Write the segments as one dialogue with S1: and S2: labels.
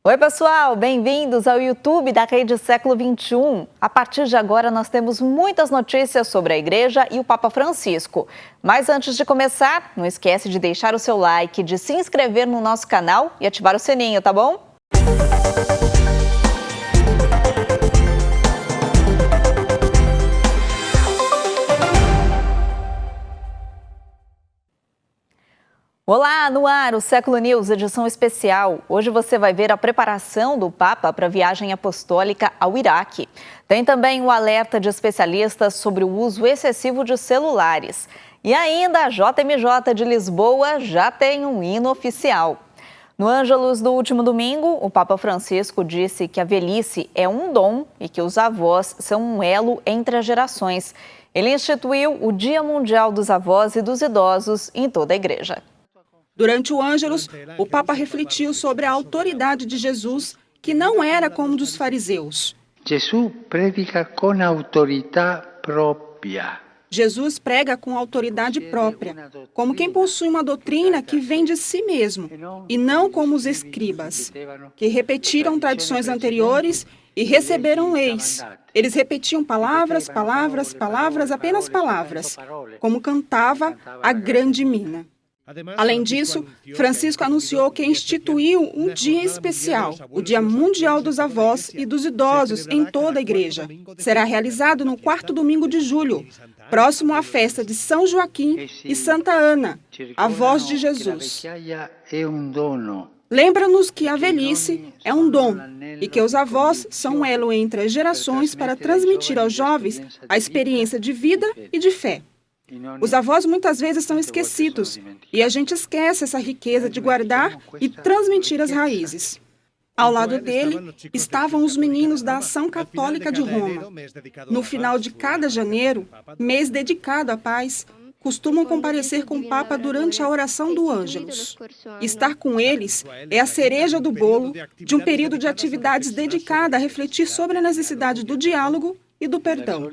S1: Oi, pessoal! Bem-vindos ao YouTube da Rede Século XXI. A partir de agora, nós temos muitas notícias sobre a Igreja e o Papa Francisco. Mas antes de começar, não esquece de deixar o seu like, de se inscrever no nosso canal e ativar o sininho, tá bom? Olá, no ar, o Século News, edição especial. Hoje você vai ver a preparação do Papa para a viagem apostólica ao Iraque. Tem também o alerta de especialistas sobre o uso excessivo de celulares. E ainda a JMJ de Lisboa já tem um hino oficial. No Ângelus do último domingo, o Papa Francisco disse que a velhice é um dom e que os avós são um elo entre as gerações. Ele instituiu o Dia Mundial dos Avós e dos Idosos em toda a Igreja.
S2: Durante o Ângelus, o Papa refletiu sobre a autoridade de Jesus, que não era como dos fariseus.
S3: Jesus predica com autoridade própria.
S2: Jesus prega com autoridade própria, como quem possui uma doutrina que vem de si mesmo, e não como os escribas, que repetiram tradições anteriores e receberam leis. Eles repetiam palavras, palavras, palavras, apenas palavras, como cantava a grande mina. Além disso, Francisco anunciou que instituiu um dia especial, o Dia Mundial dos Avós e dos Idosos em toda a Igreja. Será realizado no 4º domingo de julho, próximo à festa de São Joaquim e Santa Ana, avós de Jesus. Lembra-nos que a velhice é um dom e que os avós são um elo entre as gerações para transmitir aos jovens a experiência de vida e de fé. Os avós muitas vezes são esquecidos e a gente esquece essa riqueza de guardar e transmitir as raízes. Ao lado dele estavam os meninos da Ação Católica de Roma. No final de cada janeiro, mês dedicado à paz, costumam comparecer com o Papa durante a oração do Ângelus. Estar com eles é a cereja do bolo de um período de atividades dedicada a refletir sobre a necessidade do diálogo e do perdão.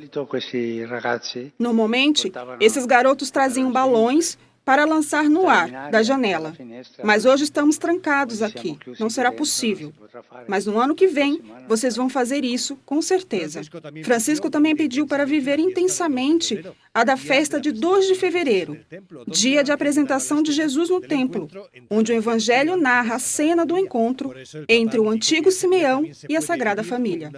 S2: Normalmente, esses garotos traziam balões para lançar no ar da janela. Mas hoje estamos trancados aqui, não será possível. Mas no ano que vem, vocês vão fazer isso, com certeza. Francisco também pediu para viver intensamente a da festa de 2 de fevereiro, dia de apresentação de Jesus no templo, onde o Evangelho narra a cena do encontro entre o antigo Simeão e a Sagrada Família.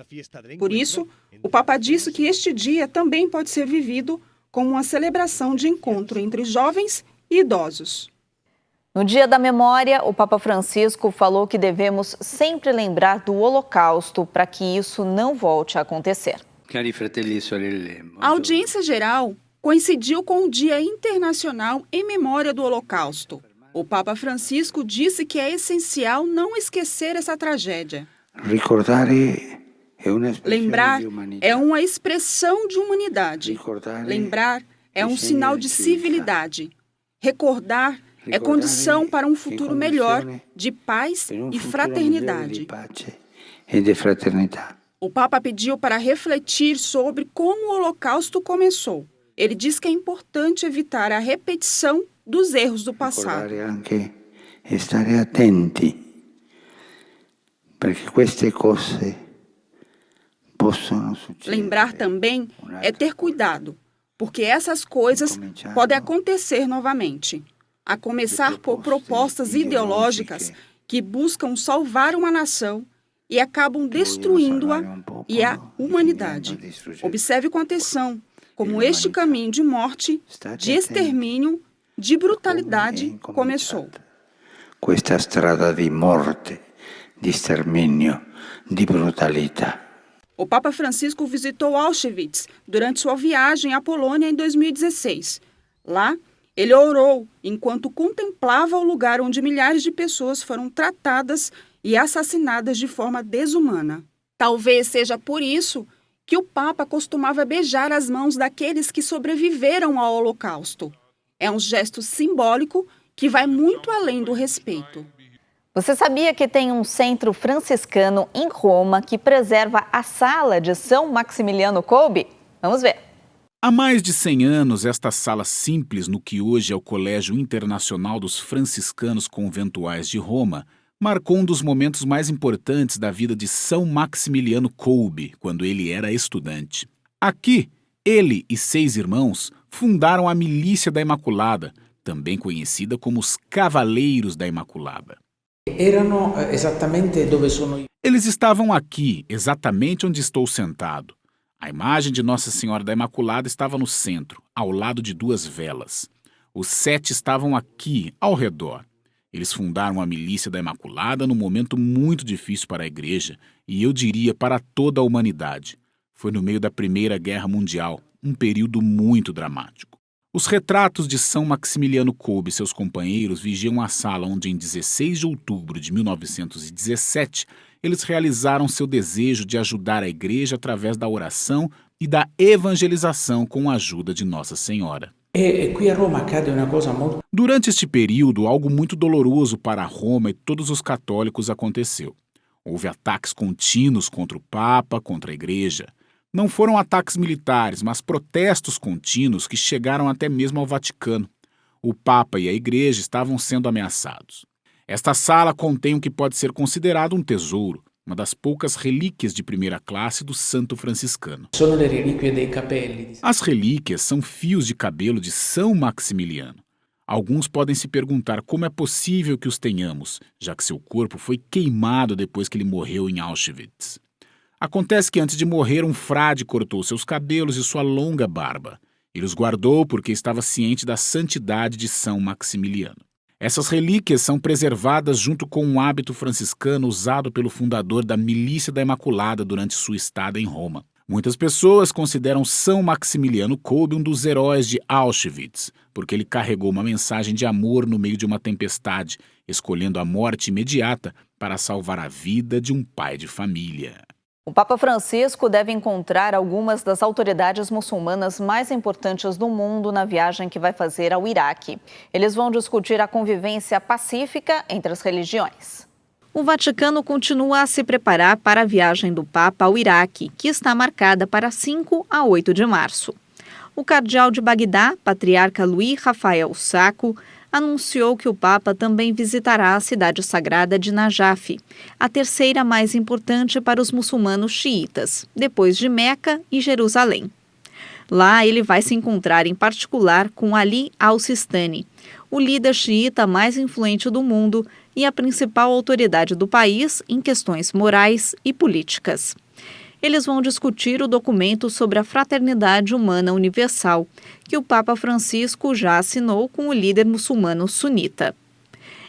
S2: Por isso, o Papa disse que este dia também pode ser vivido como uma celebração de encontro entre jovens e idosos.
S1: No Dia da Memória, o Papa Francisco falou que devemos sempre lembrar do Holocausto para que isso não volte a acontecer.
S2: A audiência geral coincidiu com o Dia Internacional em Memória do Holocausto. O Papa Francisco disse que é essencial não esquecer essa tragédia. Lembrar é uma expressão de humanidade. Lembrar é um sinal de civilidade. Recordar é condição para um futuro melhor de paz e fraternidade. O Papa pediu para refletir sobre como o Holocausto começou. Ele diz que é importante evitar a repetição dos erros do passado.
S3: Stare attenti, perché queste cose possono succedere.
S2: Lembrar também é ter cuidado, porque essas coisas podem acontecer novamente. A começar por propostas ideológicas que buscam salvar uma nação e acabam destruindo-a e a humanidade. Observe com atenção como este caminho de morte, de extermínio, de brutalidade começou.
S3: Questa strada di morte, di sterminio, di brutalità.
S2: O Papa Francisco visitou Auschwitz durante sua viagem à Polônia em 2016. Lá, ele orou enquanto contemplava o lugar onde milhares de pessoas foram tratadas e assassinadas de forma desumana. Talvez seja por isso que o Papa costumava beijar as mãos daqueles que sobreviveram ao Holocausto. É um gesto simbólico que vai muito além do respeito.
S1: Você sabia que tem um centro franciscano em Roma que preserva a sala de São Maximiliano Kolbe? Vamos ver.
S4: Há mais de 100 anos, esta sala simples no que hoje é o Colégio Internacional dos Franciscanos Conventuais de Roma marcou um dos momentos mais importantes da vida de São Maximiliano Kolbe, quando ele era estudante. Aqui, ele e 6 irmãos fundaram a Milícia da Imaculada, também conhecida como os Cavaleiros da Imaculada. Eles estavam aqui, exatamente onde estou sentado. A imagem de Nossa Senhora da Imaculada estava no centro, ao lado de 2 velas. Os 7 estavam aqui, ao redor. Eles fundaram a Milícia da Imaculada num momento muito difícil para a Igreja e, eu diria, para toda a humanidade. Foi no meio da Primeira Guerra Mundial, um período muito dramático. Os retratos de São Maximiliano Kolbe e seus companheiros vigiam a sala onde, em 16 de outubro de 1917, eles realizaram seu desejo de ajudar a Igreja através da oração e da evangelização com a ajuda de Nossa Senhora. Durante este período, algo muito doloroso para Roma e todos os católicos aconteceu. Houve ataques contínuos contra o Papa, contra a Igreja. Não foram ataques militares, mas protestos contínuos que chegaram até mesmo ao Vaticano. O Papa e a Igreja estavam sendo ameaçados. Esta sala contém o que pode ser considerado um tesouro, uma das poucas relíquias de primeira classe do santo franciscano. As relíquias são fios de cabelo de São Maximiliano. Alguns podem se perguntar como é possível que os tenhamos, já que seu corpo foi queimado depois que ele morreu em Auschwitz. Acontece que antes de morrer, um frade cortou seus cabelos e sua longa barba. Ele os guardou porque estava ciente da santidade de São Maximiliano. Essas relíquias são preservadas junto com um hábito franciscano usado pelo fundador da Milícia da Imaculada durante sua estada em Roma. Muitas pessoas consideram São Maximiliano Kolbe um dos heróis de Auschwitz, porque ele carregou uma mensagem de amor no meio de uma tempestade, escolhendo a morte imediata para salvar a vida de um pai de família.
S1: O Papa Francisco deve encontrar algumas das autoridades muçulmanas mais importantes do mundo na viagem que vai fazer ao Iraque. Eles vão discutir a convivência pacífica entre as religiões. O Vaticano continua a se preparar para a viagem do Papa ao Iraque, que está marcada para 5 a 8 de março. O cardeal de Bagdá, patriarca Luís Rafael Sacco, anunciou que o Papa também visitará a cidade sagrada de Najaf, a terceira mais importante para os muçulmanos xiitas, depois de Meca e Jerusalém. Lá ele vai se encontrar em particular com Ali al-Sistani, o líder xiita mais influente do mundo e a principal autoridade do país em questões morais e políticas. Eles vão discutir o documento sobre a fraternidade humana universal, que o Papa Francisco já assinou com o líder muçulmano sunita.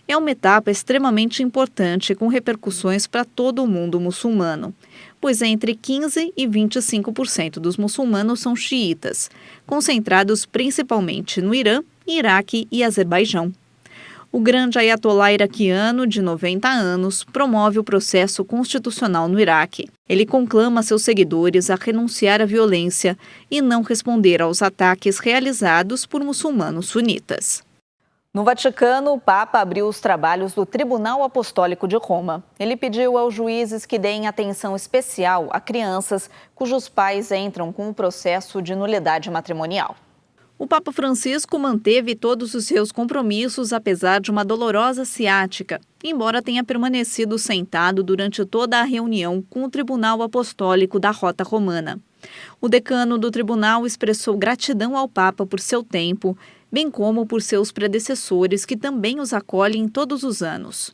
S1: É uma etapa extremamente importante com repercussões para todo o mundo muçulmano, pois entre 15% e 25% dos muçulmanos são xiitas, concentrados principalmente no Irã, Iraque e Azerbaijão. O grande ayatolá iraquiano, de 90 anos, promove o processo constitucional no Iraque. Ele conclama seus seguidores a renunciar à violência e não responder aos ataques realizados por muçulmanos sunitas. No Vaticano, o Papa abriu os trabalhos do Tribunal Apostólico de Roma. Ele pediu aos juízes que deem atenção especial a crianças cujos pais entram com o processo de nulidade matrimonial. O Papa Francisco manteve todos os seus compromissos apesar de uma dolorosa ciática, embora tenha permanecido sentado durante toda a reunião com o Tribunal Apostólico da Rota Romana. O decano do tribunal expressou gratidão ao Papa por seu tempo, bem como por seus predecessores que também os acolhem todos os anos.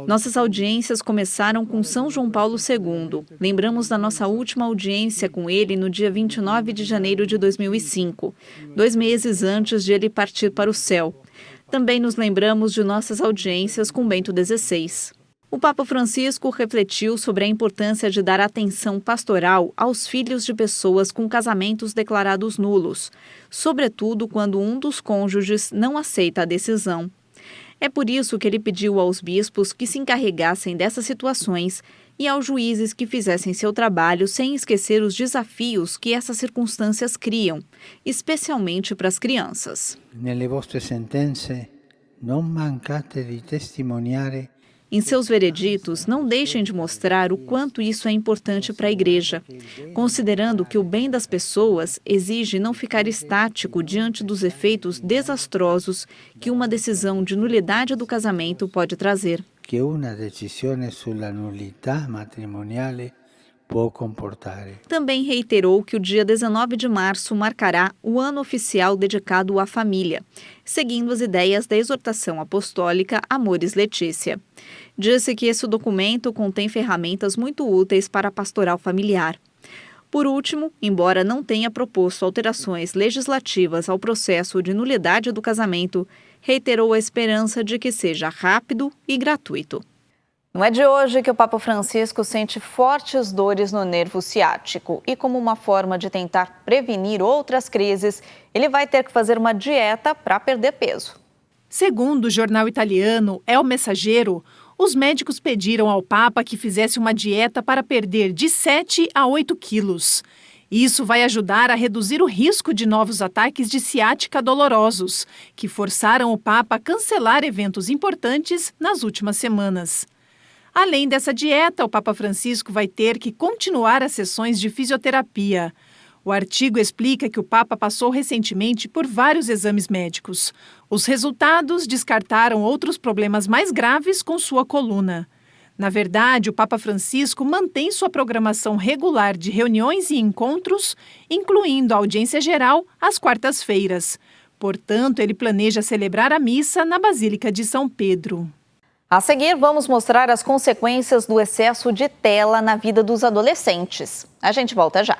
S1: Nossas audiências começaram com São João Paulo II. Lembramos da nossa última audiência com ele no dia 29 de janeiro de 2005, 2 meses antes de ele partir para o céu. Também nos lembramos de nossas audiências com Bento XVI. O Papa Francisco refletiu sobre a importância de dar atenção pastoral aos filhos de pessoas com casamentos declarados nulos, sobretudo quando um dos cônjuges não aceita a decisão. É por isso que ele pediu aos bispos que se encarregassem dessas situações e aos juízes que fizessem seu trabalho sem esquecer os desafios que essas circunstâncias criam, especialmente para as crianças.
S3: Nelle vostre sentenze non mancate di testimoniare
S5: Em seus vereditos, não deixem de mostrar o quanto isso é importante para a Igreja, considerando que o bem das pessoas exige não ficar estático diante dos efeitos desastrosos que uma decisão de nulidade do casamento pode trazer.
S3: Que uma decisão sulla nullità matrimoniale può comportare.
S5: Também reiterou que o dia 19 de março marcará o ano oficial dedicado à família, seguindo as ideias da exortação apostólica Amoris Laetitia. Disse que esse documento contém ferramentas muito úteis para a pastoral familiar. Por último, embora não tenha proposto alterações legislativas ao processo de nulidade do casamento, reiterou a esperança de que seja rápido e gratuito.
S1: Não é de hoje que o Papa Francisco sente fortes dores no nervo ciático e, como uma forma de tentar prevenir outras crises, ele vai ter que fazer uma dieta para perder peso.
S6: Segundo o jornal italiano El Messaggero, os médicos pediram ao Papa que fizesse uma dieta para perder de 7 a 8 quilos. Isso vai ajudar a reduzir o risco de novos ataques de ciática dolorosos, que forçaram o Papa a cancelar eventos importantes nas últimas semanas. Além dessa dieta, o Papa Francisco vai ter que continuar as sessões de fisioterapia. O artigo explica que o Papa passou recentemente por vários exames médicos. Os resultados descartaram outros problemas mais graves com sua coluna. Na verdade, o Papa Francisco mantém sua programação regular de reuniões e encontros, incluindo a audiência geral às quartas-feiras. Portanto, ele planeja celebrar a missa na Basílica de São Pedro.
S1: A seguir, vamos mostrar as consequências do excesso de tela na vida dos adolescentes. A gente volta já.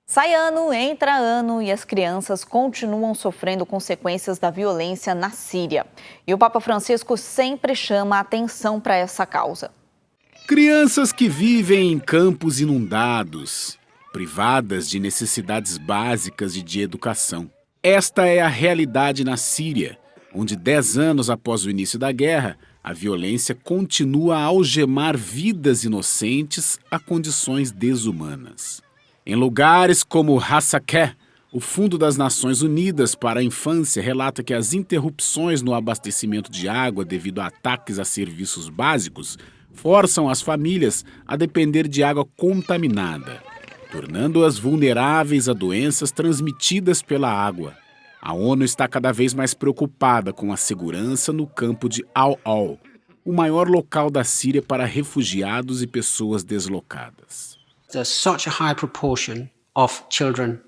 S1: Sai ano, entra ano e as crianças continuam sofrendo consequências da violência na Síria. E o Papa Francisco sempre chama a atenção para essa causa.
S4: Crianças que vivem em campos inundados, privadas de necessidades básicas e de educação. Esta é a realidade na Síria, onde 10 anos após o início da guerra, a violência continua a algemar vidas inocentes a condições desumanas. Em lugares como Hasakeh, o Fundo das Nações Unidas para a Infância relata que as interrupções no abastecimento de água devido a ataques a serviços básicos forçam as famílias a depender de água contaminada, tornando-as vulneráveis a doenças transmitidas pela água. A ONU está cada vez mais preocupada com a segurança no campo de Al-Hol, o maior local da Síria para refugiados e pessoas deslocadas.
S7: There's such a high proportion of children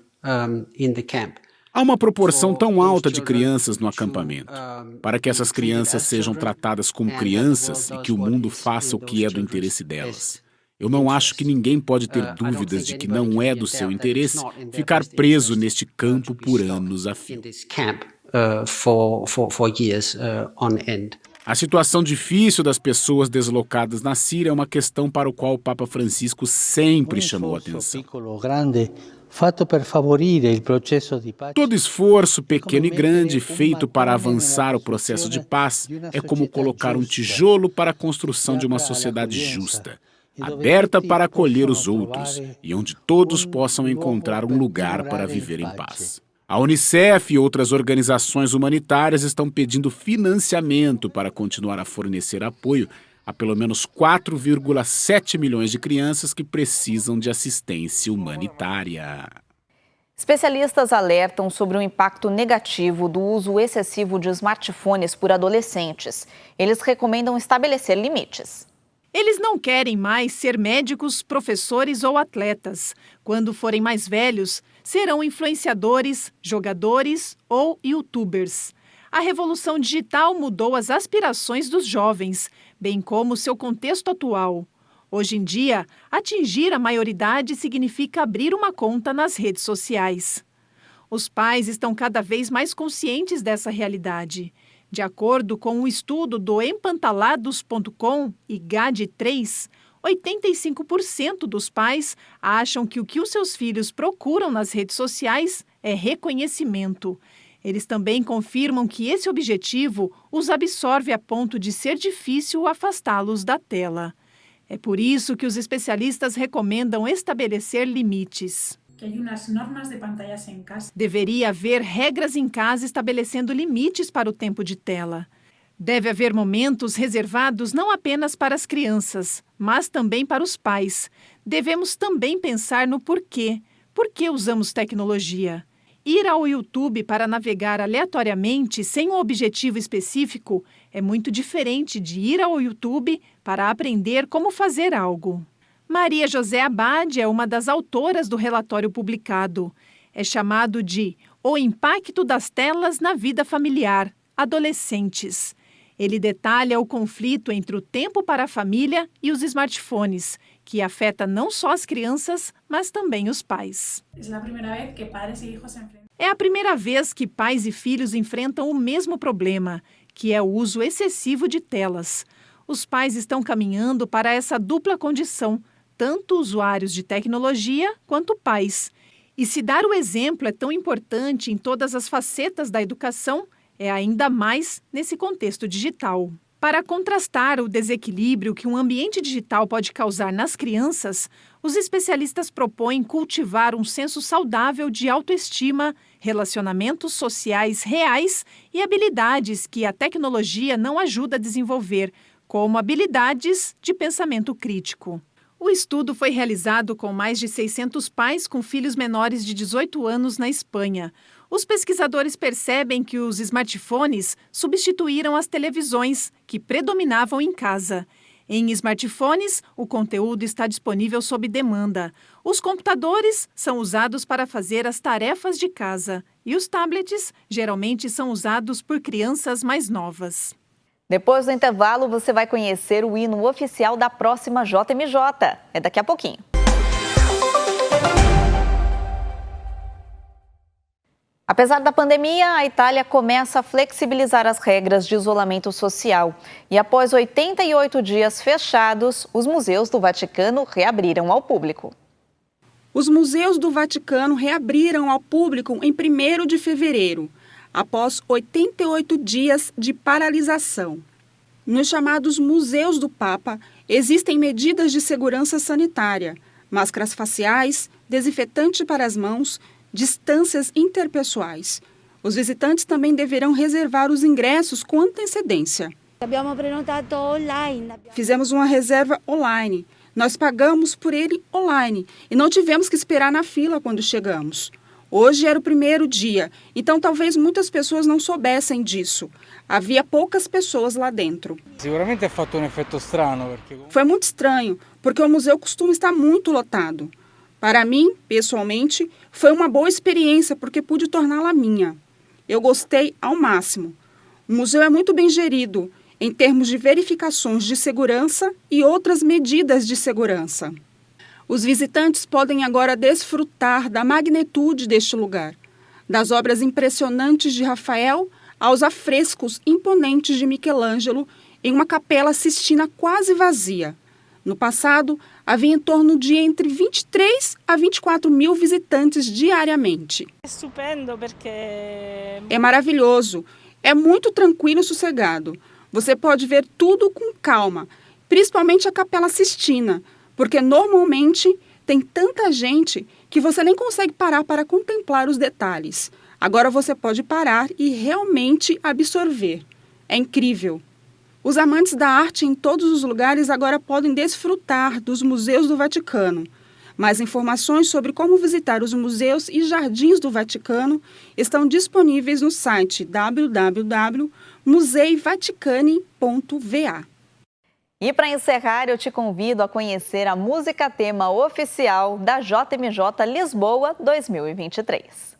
S7: in the camp.
S4: Há uma proporção tão alta de crianças no acampamento. Para que essas crianças sejam tratadas como crianças e que o mundo faça o que é do interesse delas. Eu não acho que ninguém pode ter dúvidas de que não é do seu interesse ficar preso neste campo por anos a fio. A situação difícil das pessoas deslocadas na Síria é uma questão para o qual o Papa Francisco sempre chamou atenção. Todo esforço, pequeno e grande, feito para avançar o processo de paz é como colocar um tijolo para a construção de uma sociedade justa, aberta para acolher os outros e onde todos possam encontrar um lugar para viver em paz. A Unicef e outras organizações humanitárias estão pedindo financiamento para continuar a fornecer apoio a pelo menos 4,7 milhões de crianças que precisam de assistência humanitária.
S1: Especialistas alertam sobre o impacto negativo do uso excessivo de smartphones por adolescentes. Eles recomendam estabelecer limites.
S6: Eles não querem mais ser médicos, professores ou atletas. Quando forem mais velhos, serão influenciadores, jogadores ou youtubers. A revolução digital mudou as aspirações dos jovens, bem como seu contexto atual. Hoje em dia, atingir a maioridade significa abrir uma conta nas redes sociais. Os pais estão cada vez mais conscientes dessa realidade. De acordo com um estudo do Empantalados.com e GAD3, 85% dos pais acham que o que os seus filhos procuram nas redes sociais é reconhecimento. Eles também confirmam que esse objetivo os absorve a ponto de ser difícil afastá-los da tela. É por isso que os especialistas recomendam estabelecer limites. Deveria haver regras em casa estabelecendo limites para o tempo de tela. Deve haver momentos reservados não apenas para as crianças, mas também para os pais. Devemos também pensar no porquê. Por que usamos tecnologia? Ir ao YouTube para navegar aleatoriamente sem um objetivo específico é muito diferente de ir ao YouTube para aprender como fazer algo. Maria José Abad é uma das autoras do relatório publicado. É chamado de O Impacto das Telas na Vida Familiar, Adolescentes. Ele detalha o conflito entre o tempo para a família e os smartphones, que afeta não só as crianças, mas também os pais. É a primeira vez que pais e filhos enfrentam o mesmo problema, que é o uso excessivo de telas. Os pais estão caminhando para essa dupla condição, tanto usuários de tecnologia quanto pais. E se dar o exemplo é tão importante em todas as facetas da educação, é ainda mais nesse contexto digital. Para contrastar o desequilíbrio que um ambiente digital pode causar nas crianças, os especialistas propõem cultivar um senso saudável de autoestima, relacionamentos sociais reais e habilidades que a tecnologia não ajuda a desenvolver, como habilidades de pensamento crítico. O estudo foi realizado com mais de 600 pais com filhos menores de 18 anos na Espanha. Os pesquisadores percebem que os smartphones substituíram as televisões, que predominavam em casa. Em smartphones, o conteúdo está disponível sob demanda. Os computadores são usados para fazer as tarefas de casa. E os tablets geralmente são usados por crianças mais novas.
S1: Depois do intervalo, você vai conhecer o hino oficial da próxima JMJ. É daqui a pouquinho. Apesar da pandemia, a Itália começa a flexibilizar as regras de isolamento social. E após 88 dias fechados, os museus do Vaticano reabriram ao público.
S2: Os museus do Vaticano reabriram ao público em 1º de fevereiro, após 88 dias de paralisação. Nos chamados Museus do Papa, existem medidas de segurança sanitária, máscaras faciais, desinfetante para as mãos, distâncias interpessoais. Os visitantes também deverão reservar os ingressos com antecedência. Fizemos uma reserva online. Nós pagamos por ele online e não tivemos que esperar na fila quando chegamos. Hoje era o 1º dia, então talvez muitas pessoas não soubessem disso. Havia poucas pessoas lá dentro.
S8: Seguramente ha fatto um efeito strano.
S2: Foi muito estranho, porque o museu costuma estar muito lotado. Para mim, pessoalmente, foi uma boa experiência porque pude torná-la minha. Eu gostei ao máximo. O museu é muito bem gerido em termos de verificações de segurança e outras medidas de segurança. Os visitantes podem agora desfrutar da magnitude deste lugar, das obras impressionantes de Rafael aos afrescos imponentes de Michelangelo em uma Capela Sistina quase vazia. No passado, havia em torno de entre 23 a 24 mil visitantes diariamente. É maravilhoso, é muito tranquilo e sossegado. Você pode ver tudo com calma, principalmente a Capela Sistina, porque normalmente tem tanta gente que você nem consegue parar para contemplar os detalhes. Agora você pode parar e realmente absorver. É incrível. Os amantes da arte em todos os lugares agora podem desfrutar dos museus do Vaticano. Mais informações sobre como visitar os museus e jardins do Vaticano estão disponíveis no site www.museivaticani.va.
S1: E para encerrar, eu te convido a conhecer a música tema oficial da JMJ Lisboa 2023.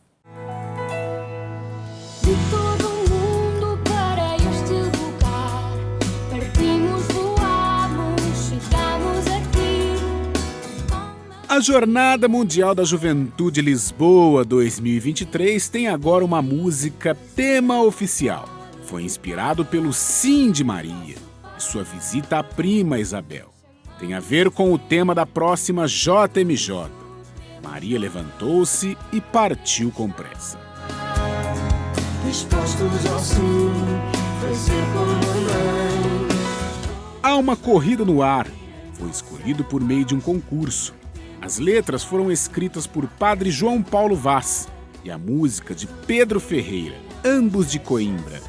S4: A Jornada Mundial da Juventude Lisboa 2023 tem agora uma música tema oficial. Foi inspirado pelo Sim de Maria e sua visita à prima Isabel. Tem a ver com o tema da próxima JMJ. Maria levantou-se e partiu com pressa. Dispostos ao sim, foi ser como mãe. Há uma corrida no ar. Foi escolhido por meio de um concurso. As letras foram escritas por Padre João Paulo Vaz e a música de Pedro Ferreira, ambos de Coimbra.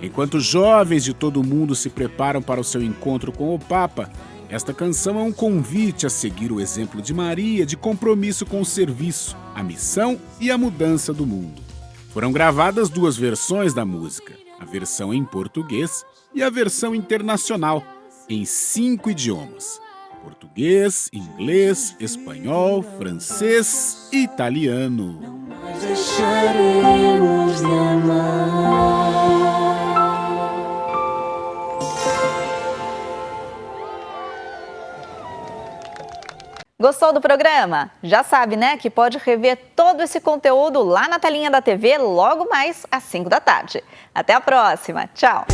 S4: Enquanto jovens de todo o mundo se preparam para o seu encontro com o Papa, esta canção é um convite a seguir o exemplo de Maria de compromisso com o serviço, a missão e a mudança do mundo. Foram gravadas 2 versões da música, a versão em português e a versão internacional, em 5 idiomas: português, inglês, espanhol, francês e italiano.
S1: Gostou do programa? Já sabe, né, que pode rever todo esse conteúdo lá na telinha da TV logo mais às 5 da tarde. Até a próxima. Tchau!